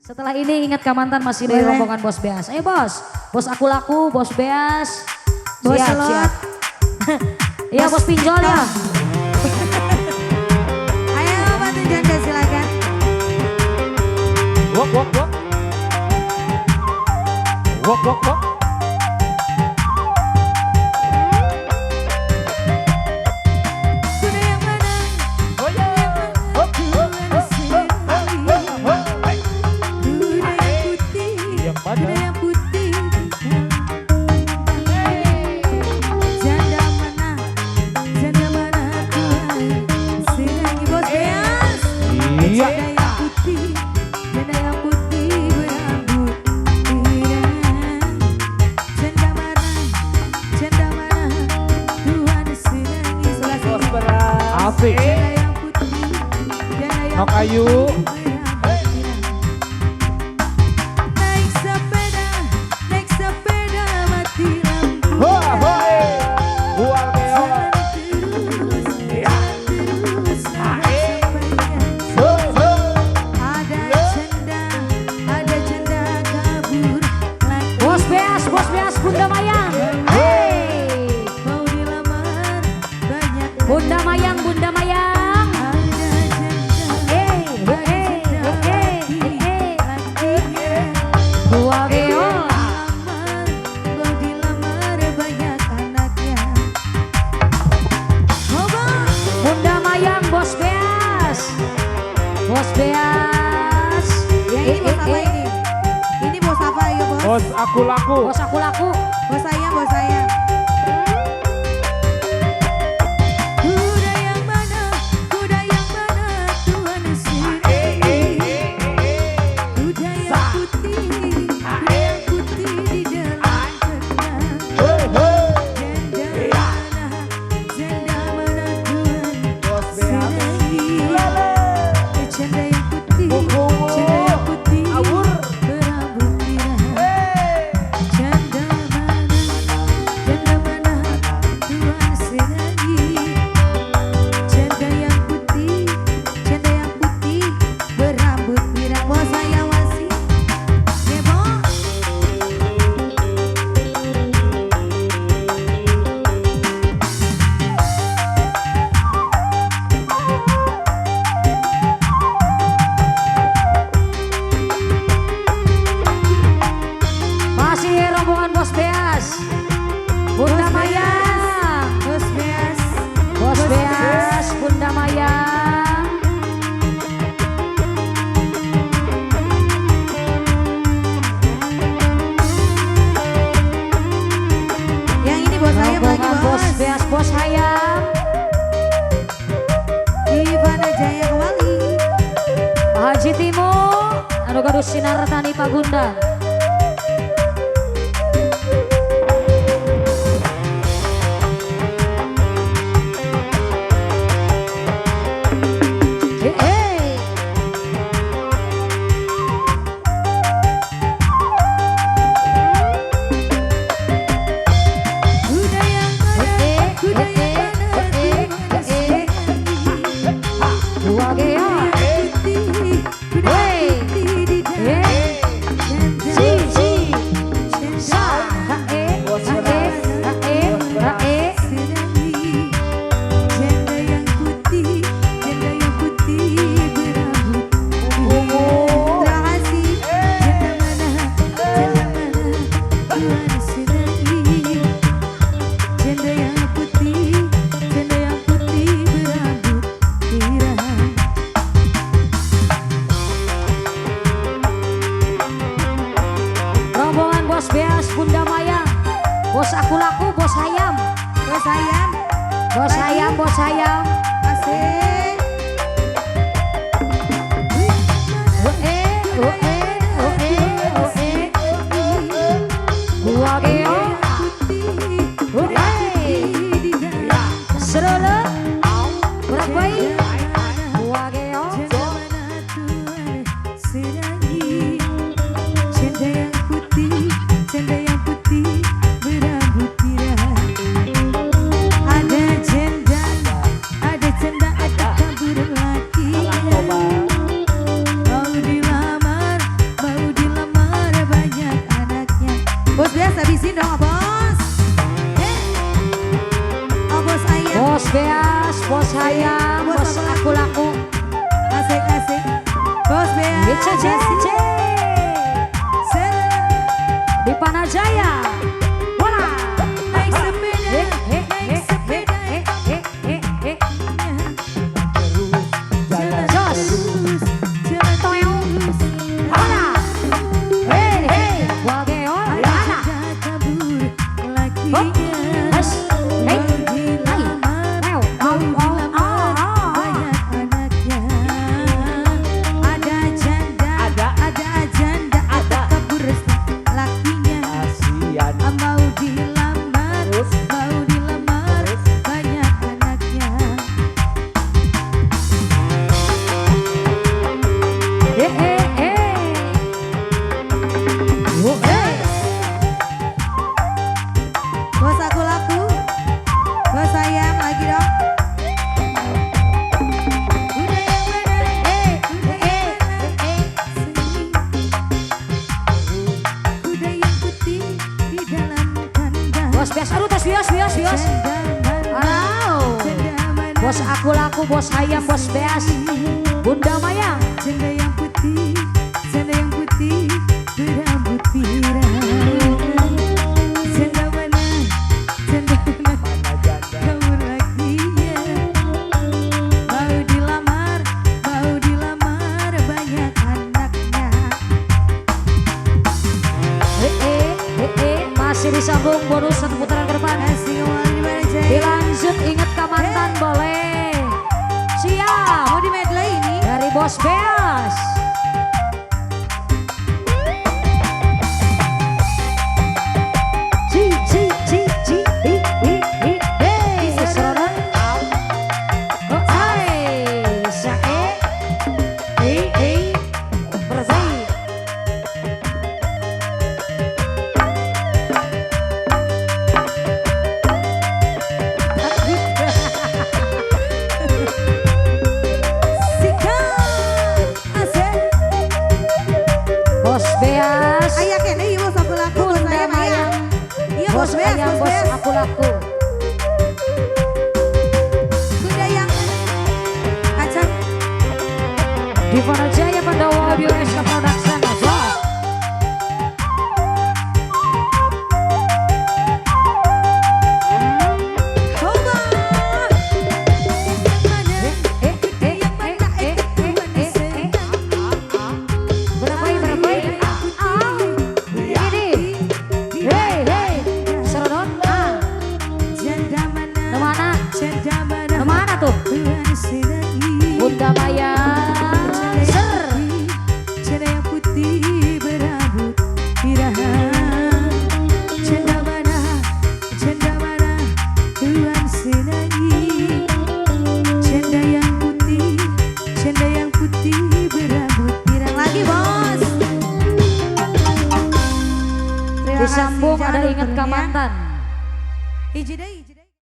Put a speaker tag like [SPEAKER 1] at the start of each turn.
[SPEAKER 1] Setelah ini ingat Kamantan masih dari rombongan Bos Beas. Ayo bos, bos aku laku, Bos Beas.
[SPEAKER 2] Bos
[SPEAKER 1] Siap,
[SPEAKER 2] Selot.
[SPEAKER 1] siap. Iya bos pinjol ya.
[SPEAKER 2] Ayo bantu janda silakan.
[SPEAKER 3] Wok wok wok. Wok wok wok.
[SPEAKER 2] Kuda yang mana?
[SPEAKER 3] Oh ya. Hop hop hop hop hop hop.
[SPEAKER 2] Kuda yang putih.
[SPEAKER 3] Yang mana?
[SPEAKER 2] Kuda yang putih. Janda mana? Janda mana Tuhan? Senangi Bos Beas.
[SPEAKER 3] Iya.
[SPEAKER 2] Janda yang putih. Janda yang putih berambut pirang. Janda mana? Janda mana? Tuhan senangi sebelah sini.
[SPEAKER 3] Asik.
[SPEAKER 2] Janda yang putih. Janda yang
[SPEAKER 3] Nok Ayu.
[SPEAKER 2] Naik sepeda mati lampu.
[SPEAKER 3] Wah, hoi. Buang keong.
[SPEAKER 2] Terus sampaikan.
[SPEAKER 3] Hoi, hoi.
[SPEAKER 2] Ada janda kabur lagi.
[SPEAKER 1] Bos Beas, Bunda Mayang. Hey,
[SPEAKER 2] Mau dilamar banyak
[SPEAKER 1] Bunda Mayang, Bunda Mayang.
[SPEAKER 2] ada janda.
[SPEAKER 1] Hey, hey, hey, hey, hey. Dua geo.
[SPEAKER 2] Mau dilamar banyak anaknya. Ngomong.
[SPEAKER 1] Bunda Mayang, Bos Beas. Bos Beas.
[SPEAKER 2] Ya ini bos apa ini? Ini bos apa ya bos?
[SPEAKER 3] Bos aku laku.
[SPEAKER 1] Bos aku laku.
[SPEAKER 2] Bos saya, bos saya. Kuda yang mana? Kuda yang mana? Tuhan sendiri. Kuda yang putih. Kuda yang putih di dalam tenang.
[SPEAKER 3] Hoi, hoi.
[SPEAKER 2] Janda mana Tuhan
[SPEAKER 3] Bos Beas.
[SPEAKER 2] senangi.
[SPEAKER 3] Lele.
[SPEAKER 2] Janda yang putih.
[SPEAKER 3] Kuku.
[SPEAKER 2] Janda yang putih.
[SPEAKER 3] Awur.
[SPEAKER 2] Berambut pirang.
[SPEAKER 3] Hey.
[SPEAKER 2] Janda mana Tuhan senangi. Janda yang putih berambut pirang. Bos saya masih Debo.
[SPEAKER 1] Masih rombongan Bos Beas. Bunda Mayang.
[SPEAKER 2] Bos Beas.
[SPEAKER 1] Bos Beas, Bunda Mayang.
[SPEAKER 2] Yang ini bos saya lagi
[SPEAKER 1] Rombongan Bos
[SPEAKER 2] bos.
[SPEAKER 1] Beas, Bos Hayam.
[SPEAKER 2] Ivana Jaya Kewali.
[SPEAKER 1] Pak Haji Timo. Anu gaduh sinar tani Pagundan. Hey, hey.
[SPEAKER 2] Kuda yang mana? Kuda yang mana? Tuhan senangi.
[SPEAKER 1] Dua geo.
[SPEAKER 2] Putih. Kuda
[SPEAKER 1] Hey.
[SPEAKER 2] putih di dalam
[SPEAKER 1] Hey. Si, si. Sa. Ha, eh. Ha, eh. Ha, eh. Ha, eh.
[SPEAKER 2] senangi. Janda yang putih berambut pirang. Terima kasih. Janda mana Tuhan senangi. Janda yang putih berambut pirang.
[SPEAKER 1] Rombongan Bos Beas, Bunda Mayang. Bos aku laku, Bos Hayam.
[SPEAKER 2] Bos ayam,
[SPEAKER 1] Bos Hayam, Bos Hayam.
[SPEAKER 2] asik.
[SPEAKER 1] Dua geo. Serele. Berat bayi. Dua geo.
[SPEAKER 2] Janda yang putih berambut pirang. Ada janda, ada kabur lagi. Mau dilamar
[SPEAKER 1] Beas, bos Hayam, bos aku laku.
[SPEAKER 3] Asik-asik. Bos Bea.
[SPEAKER 1] Cece. Di Panajaya. Wala.
[SPEAKER 3] Naik sepeda. Naik sepeda. Jalan
[SPEAKER 1] Jos.
[SPEAKER 3] terus. Jalan
[SPEAKER 1] Toyong.
[SPEAKER 3] terus.
[SPEAKER 1] Wala. Hei. Wageon. Ana.
[SPEAKER 3] Kabur
[SPEAKER 1] Hop.
[SPEAKER 3] lakinya.
[SPEAKER 1] Has. Hei.
[SPEAKER 3] Mau dilamar.
[SPEAKER 1] Neo.
[SPEAKER 3] Mau dilamar. Banyak anaknya. Ada janda. Ada janda. Ada kabur lakinya.
[SPEAKER 2] Kasihan.
[SPEAKER 3] Mau dilamar.
[SPEAKER 2] Terus.
[SPEAKER 3] Mau dilamar. Banyak anaknya. Bos aku laku. Bos sayang lagi dong. Udah yang mana? Kuda yang putih di dalam kandang.
[SPEAKER 1] Bos Beas, aduh tos bios. Aduh. Bos aku laku, bos Hayam, bos Beas. Bunda Maya.
[SPEAKER 3] Janda yang putih berambut pirang. Janda mana?
[SPEAKER 2] Mana janda?
[SPEAKER 3] Kamu lakinya. Mau dilamar banyak anaknya.
[SPEAKER 1] Masih disambung bonus satu putaran ke depan.
[SPEAKER 3] Kasih uang di mana Jay?
[SPEAKER 1] Dilanjut ingat ke mantan boleh. Siap.
[SPEAKER 3] Mau di medley ini?
[SPEAKER 1] Dari bos Beas. Serodan. Oh, hai. Sae. Bersih.
[SPEAKER 3] Sikap asik.
[SPEAKER 1] Bos Beas.
[SPEAKER 3] Ayah kene iya bos aku laku. Bos
[SPEAKER 1] Bunda
[SPEAKER 3] ayam
[SPEAKER 1] Maya.
[SPEAKER 3] ayam. Iya
[SPEAKER 1] Bos
[SPEAKER 3] bos Beas,
[SPEAKER 1] Ayam,
[SPEAKER 3] bos
[SPEAKER 1] bos
[SPEAKER 3] Beas.
[SPEAKER 1] aku laku.
[SPEAKER 3] Kuda yang acak.
[SPEAKER 1] Di Panajaya Pandawa Audio SK Production. Zos.
[SPEAKER 3] Coba. Mana? Kuda yang mana? Kuda sedang.
[SPEAKER 1] Berapa? Ini. Hei. Serodon.
[SPEAKER 3] Janda mana?
[SPEAKER 1] Mana?
[SPEAKER 3] Janda mana?
[SPEAKER 1] Mana tuh?
[SPEAKER 3] Tuhan sedang.
[SPEAKER 1] Bunda Maya. Ser.
[SPEAKER 3] Janda yang putih berambut pirang. Janda mana? Janda mana? Tuhan senangi. Janda yang putih berambut pirang. Lagi bos. Terima kasih.
[SPEAKER 1] Disambung
[SPEAKER 3] Jangan
[SPEAKER 1] ada ingat
[SPEAKER 3] lupa
[SPEAKER 1] ke
[SPEAKER 3] ya.
[SPEAKER 1] mantan.
[SPEAKER 3] Hiji deui.